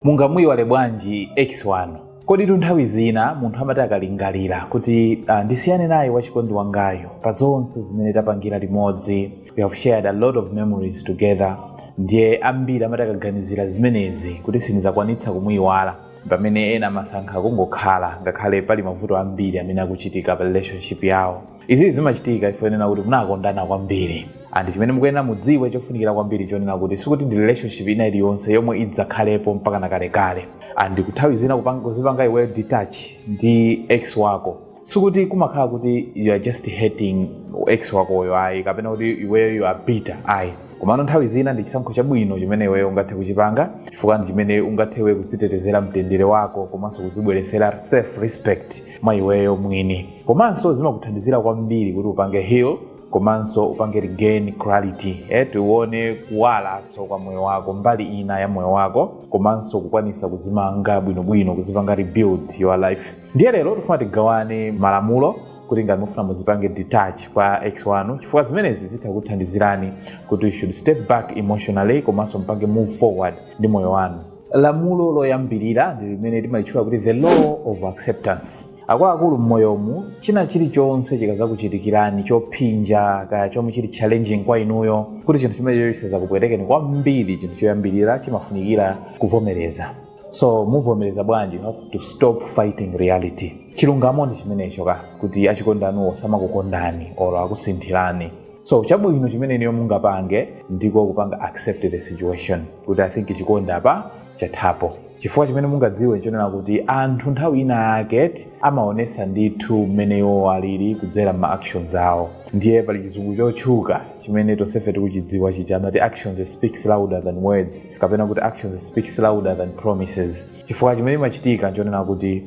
Ungamuiwale Bwanji X1. Kodi nthawi zina munthu amati akalingalira kuti ndisiyane naye wachikondi wangayo pa zonse zimene tapangira limodzi. We have shared a lot of memories together. Ndiye ambiri amati akaganizira zimenezi kuti sinizakwanitsa kumuiwala pamene ena masankha kungokhala ngakhale pali mavuto ambiri amene akuchitika pa relationship yawo. Izi zimachitika ifanena kuti munakondana kwambiri. And chimene mukuyenera mudziwe chofunikira kwambiri chonena kuti sikuti ndi relationship ina iliyonse yomwe idzakhalepo mpaka nakalekale. And kuthawi zina kuzipanga iwe detach ndi ex wako sikuti kumakhala kuti you are just hating ex wakoyo ayi kapena kuti iweyo you are bitter ayi. Komano nthawi zina ndi chisankho chabwino chimene iweyo ungathe kuchipanga chifukwa ndi chimene ungathewe kuzitetezera mtendere wako komanso kuzibweresera self respect mwa iweyo mwini. Komanso zimakuthandizira kwambiri kuti upange heal komanso upange regain clarity tione kuwala kwa moyo wako mbali ina ya moyo wako komanso kukwanisa kuzimanga bwinobwino kuzipanga rebuild your life. Ndiye lero tifuna tigawane malamulo kuti ngati mufuna muzipange detach kwa X1 chifukwa zimenezi zitakuthandizirani kuti you should step back emotionally komanso mpange move forward ndi moyo wanu. Lamulo loyambirira ndi limene timalitchula kuti the law of acceptance. Akuluakulu mmoyomu china chilichonse chikazakuchitikirani chopinja kaya chomwe chili challenging kwa inuyo kuti chinthu chimene sizakupwetekeni kwambiri chinthu choyambirira chimafunikira kuvomereza. So muvomereza bwanji? You have to stop fighting reality. Chilungamo ndi chimenecho kuti achikondani samakukondani or akusinthirani. So chabwino chimene niyo mungapange ndiko kupanga accept the situation kuti I think chikonda apa chathapo. Chifukwa chimene mungadziwe nchonena kuti anthu nthawi ina yake amaonesa ndithu mmeneyo alili kudzera ma actions awo. Ndiye pali chizungu chotchuka chimene tonsefe tikuchidziwa amati actions speaks louder than words kapena kuti actions speaks louder than promises. Chifukwa chimene chimachitika nchonena kuti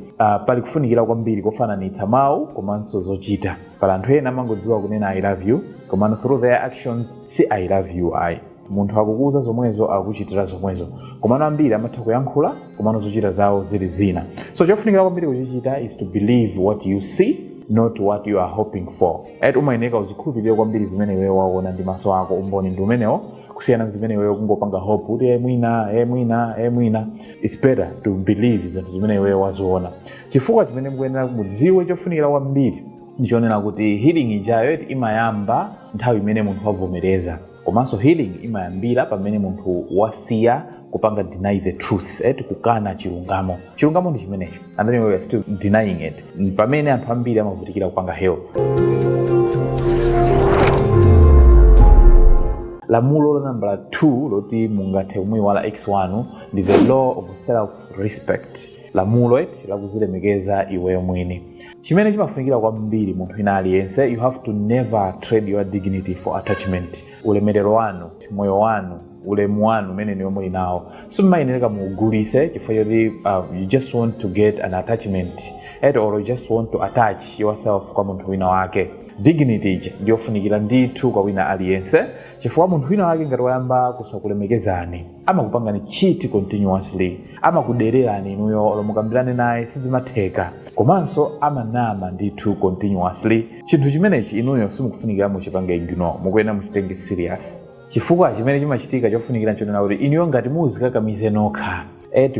pali kufunikira kwambiri kofananitsa mawu komanso zochita. Pali anthu ena amangodziwa kunena I love you komano through their actions si I love you ayi. Munthu akukuza zomwezo akuchitira zomwezo komano ambiri amatha kuyankhula komano zochita zawo zili zina. So chofunikira kwambiri kuchichita is to believe what you see not what you are hoping for. Umayeneka uzikhulupirire kwambiri zimene wewe waona ndi maso ako umboni ndi umenewo kusiyana zimene wewe kungopanga hope kuti mwina. It's better to believe zinthu zimene wewe waziona. Chifukwa chimene mukuyenera mudziwe chofunikira kwambiri ndichonena kuti healing ijayo imayamba nthawi imene munthu wavomereza. Komanso healing imayambira pamene munthu wasiya kupanga deny the truth kukana chilungamo. Chilungamo ndi chimenecho and then we are still denying it. Pamene anthu ambiri amavutikira kupanga heal. Lamulo la number 2 loti mungathe kumuiwala X1 ndi the law of self respect. Lamulo lakuzilemekeza iweyo mwini. Chimene chimafunikira kwambiri munthu ina aliyense, you have to never trade your dignity for attachment. Ulemerero wanu, moyo wanu, ulemu wanu mene niyo muli nawo simumayenera muugulise chifukwa choti you just want to get an attachment or you just want to attach yourself kwa munthu wina wake. Dignity ndiyofunikira ndithu kwa wina aliyense chifukwa munthu wina wake ngati wayamba kusakulemekezani amakupangani cheat continuously, amakudererani inuyo olomukambirane naye sizimatheka komanso amanama ndithu continuously. Chinthu chimenechi inuyo simukufunikira muchipange ignore, mukuyenera muchitenge serious. Chifukwa chimene chimachitika chofunikira nchonena kuti inuyo ngati muzikakamize nokha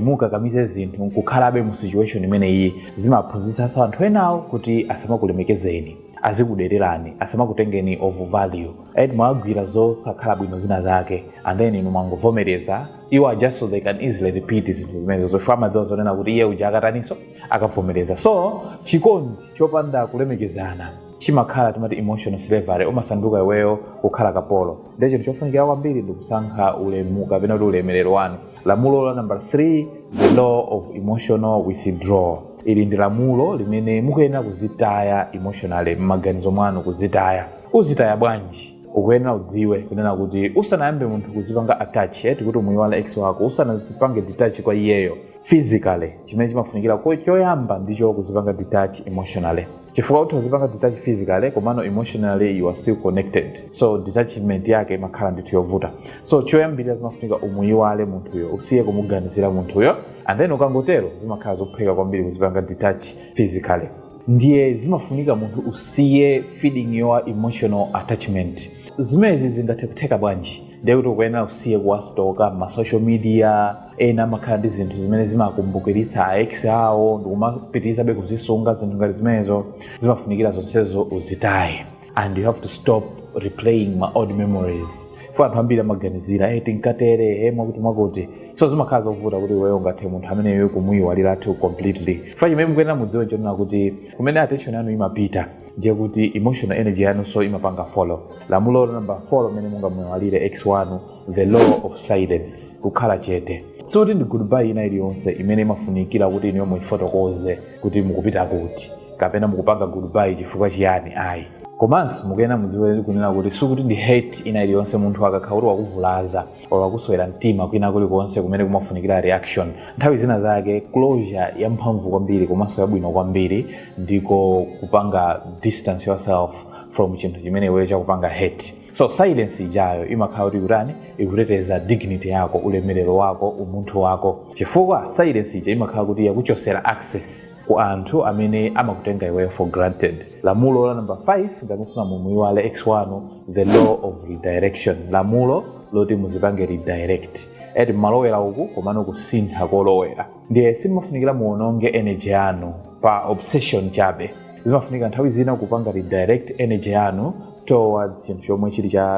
mukakamize zinthu kukhalabe mu situation imene iyi zimaphunzitsanso anthu enawo kuti asamakulemekezeni, azikudererani, asamakutengeni of value. Mwagwira zosakhala bwino zina zake and then inu mwangovomereza iwo just so they can easily repeat zinthu zimenezo zofika madziwa zonena kuti iye uja akataniso akavomereza. So chikondi chopanda kulemekezana chimakhala timati emotional slavery, umasanduka iweyo kukhala kapolo. Ndiye chinthu chofunikira kwambiri ndi kusankha ulemu kapena kuti ulemerero wanu. Lamulo la number 3, the law of emotional withdrawal. Ili ndi lamulo limene mukuyenera kuzitaya emotionally m'maganizo mwanu kuzitaya. Uzitaya bwanji? Ukuyenera udziwe kunena kuti usanayambe munthu kuzipanga attach kuti umuiwala ex wako, usanazipange detach kwa iyeyo physically. Chimene chimafunikira choyamba ndicho kuzipanga detach emotionally. Chifukwa utazipanga detach physically komano emotionally you are still connected. So detachment yake imakhala ndithu yovuta. So choyambirira zimafunika umuiwale munthuyo, usiye kumuganizira munthuyo and then ukangotero zimakhala zopheka kwambiri kuzipanga detach physically. Ndiye zimafunika munthu usiye feeding your emotional attachment. Zimezi zingathe kutheka bwanji ndiye kuti ukuyenera kusiya kuwastoka ma social media, ena amakhala ndi zinthu zimene zimakumbukiritsa ex awo ndikumapitiriza be kuzisunga zinthu ngati zimenezo zimafunikira zonsezo uzitaye. And you have to stop replaying my old memories. For anthu ambiri amaganizira tinkatere mwakuti so zimakhala zovuta kuti wewe ungathe munthu amene iwe kumuyiwalira completely. Chifukwa chimene mukuyenera mudziwe chonena kuti kumene attention yanu imapita ndiye kuti emotional energy yanu so imapanga follow. Lamulo number 4 limene mungamuyiwalire ex wanu, the law of silence, kukhala chete. So ndi goodbye ina iliyonse imene imafunikira kuti iniyo muyifotokoze kuti mukupita kuti kapena mukupanga goodbye chifukwa chiyani ayi. Komanso mukuyenera mudziwe kunena kuti sukuti ndi hate ina iliyonse munthu akakhala kuti wakuvulaza or wakuswera mtima kwina kulikonse kumene kumafunikira reaction. Nthawi zina zake closure yamphamvu kwambiri komanso yabwino kwambiri ndiko kupanga distance yourself from chinthu chimene iwe chakupanga hate. So silence ijayo imakhala kuti kutani ikuteteza dignity yako, ulemerero wako, umunthu wako. Chifukwa silence ija imakhala kuti yakuchosera access ku anthu amene amakutenga iwe for granted. Lamulo la number 5 ndamufuna mumuyiwale ex wanu, the law of redirection. Lamulo loti muzipange redirect. Eti malowera uku komano kusintha kolowera. Ndiye simafunikira muononge energy yanu pa obsession chabe. Zimafunika nthawi zina kupanga redirect energy yanu towards chinthu chomwe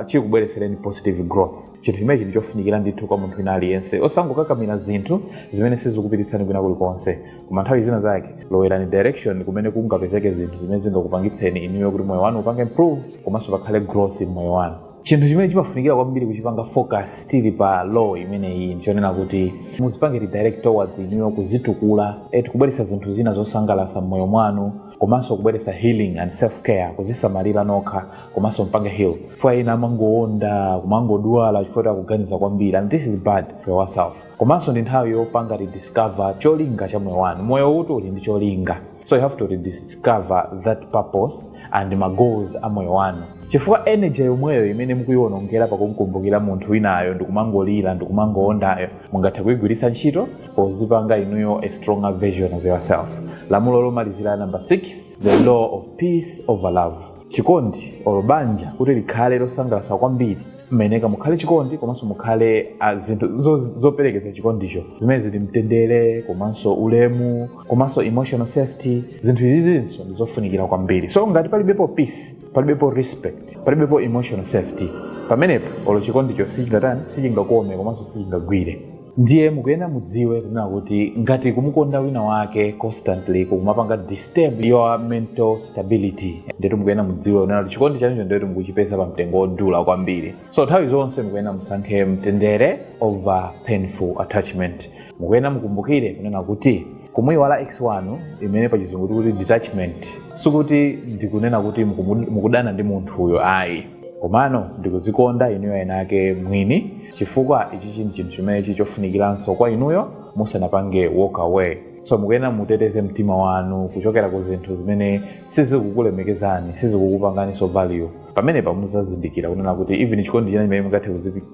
chikubweretsereni positive growth. Chinthu chimene chili chofunikira ndithu kwa munthu wina aliyense. Osangokakamira zinthu zimene sizikupititsani kwina kulikonse. Koma nthawi zina zake lowerani direction kumene kungapezeke zinthu zimene zingakupangitseni iniwe kuti moyo wanu upange improve komanso pakhale growth m'moyo wanu. Chinthu chimene chimafunikira kwambiri kuchipanga focus stili pa law imene iyi ndichonena kuti muzipange redirect towards iniyo kuzitukula, kubweretsa zinthu zina zosangalatsa m'moyo mwanu, komanso kubweretsa healing and self care, kuzisamalira nokha komanso mpange heal. Fwa ina amangoonda kumangodwala chifukwa kuganiza kwambiri, and this is bad for yourself. Komanso ndi nthawi yopanga rediscover cholinga cha moyo wanu. Moyo uti uli ndi cholinga. So you have to rediscover that purpose and my goals a moyo wanu. Chifukwa energy yomweyo imene mukuyionongera pakumkumbukira munthu winayo ndikumangolira ndikumangoondayo mungathe kuyigwiritsa ntchito pozipanga inuyo a stronger version of yourself. Lamulo lomalizira number 6, the law of peace over love. Chikondi banja kuti likhale losangalatsa kwambiri mmeneka mukhale chikondi komanso mukhale zinthu zoperekeza chikondicho zimene zili mtendere komanso ulemu komanso emotional safety. Zinthu izinso ndizofunikira kwambiri. So ngati palibepo peace, palibepo respect, palibepo emotional safety, pamenepo olo chikondicho sichingakome komanso sichingagwire. Ndiye mukuyenera mudziwe kunena kuti ngati kumukonda wina wake constantly kumapanga disturb your mental stability, ndiye mukuyenera mudziwe kunena kuti chikondi chanu ndiye mukuchipeza pa mtengo wodula kwambiri. So nthawi zonse mukuyenera musankhe mtendere over painful attachment. Mukuyenera mukumbukire kunena kuti kumuyiwala ex wanu imene pa chizungu kuti detachment sikuti ndikunena kuti mukudana ndi munthu uyo ayi, komano ndikuzikonda inuyo enake mwini chifukwa ichi ndi chinthu chimene chofunikiraso kwa inuyo musanapange walk away. So mukuyenera muteteze mtima wanu kuchokera ku zinthu zimene sizikukulemekezani, sizikukupangani so value. Pamenepa muzazindikira kunena kuti even chikondi china chimene mungathe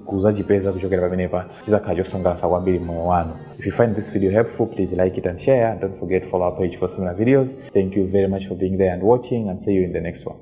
kuzachipeza kuchokera pamenepa chizakhala chosangalatsa kwambiri moyo wanu. If you find this video helpful, please like it and share, and don't forget to follow our page for similar videos. Thank you very much for being there and watching, and see you in the next one.